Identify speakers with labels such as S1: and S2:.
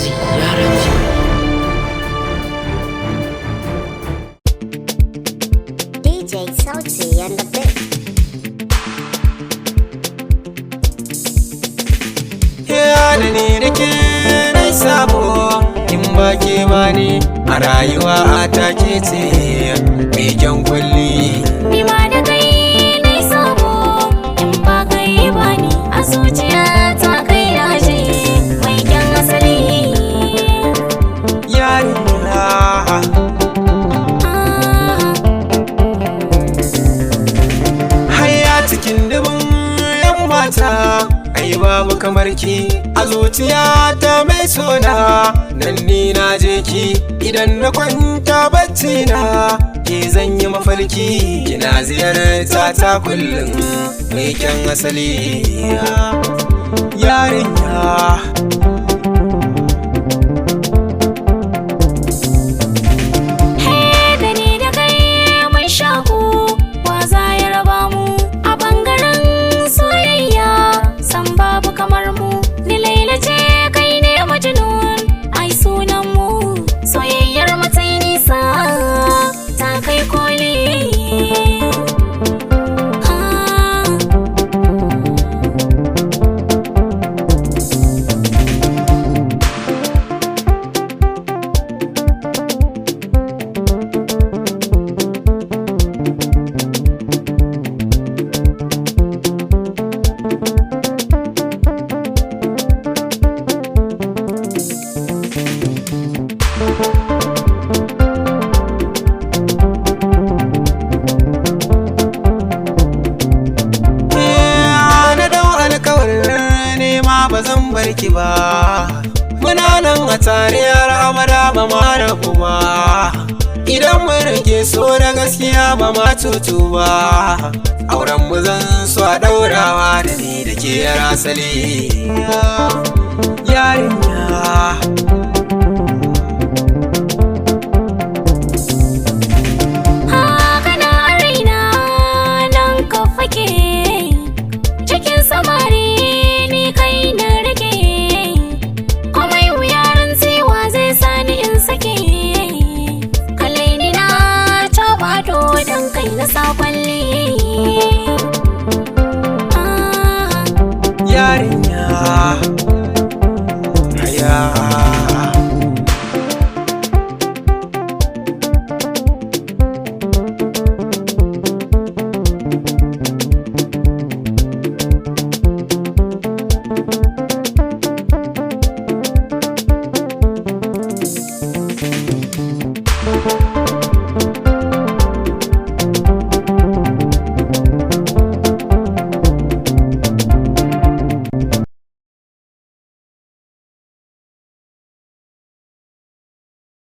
S1: Yaraji.
S2: DJ Sauti and the Bit.
S3: Ya da ni da ke nai sabo in ba ke ba ne a rayuwa ta ke ce mai kyan kwalli.
S4: Ni ma da kai nai sabo in ba kai ba ne a zuciya ta kai yaje mai kyan asali.
S3: Yarinya haya cikin dubin yan mata ai babu kamar ki a zuciya ta mai sona nan ni na je ki idan na kwanta bacci na ke zan yi mafarki kina ziyarta ta kullum mai kyan asali. Yarinya
S4: Da ni da kai mun shaku wa za ya raba mu a bangaren soyayya san babu kamar mu. Ni Laila ce kai ne Majnun ai sunan mu soyayyar mu ta yi nisa ta kai koli.
S3: ba zan bar ki ba muna nan a tare har abada ba ma rabu ba idan mun rike so da gaskiya ba ma tutu ba auren mu zan so a daurawa da ni da ke yar asali. Yarinya
S4: Kana raina nan ka fake cikin samari na sakwalli.
S3: Yarinya haya
S4: Thank you.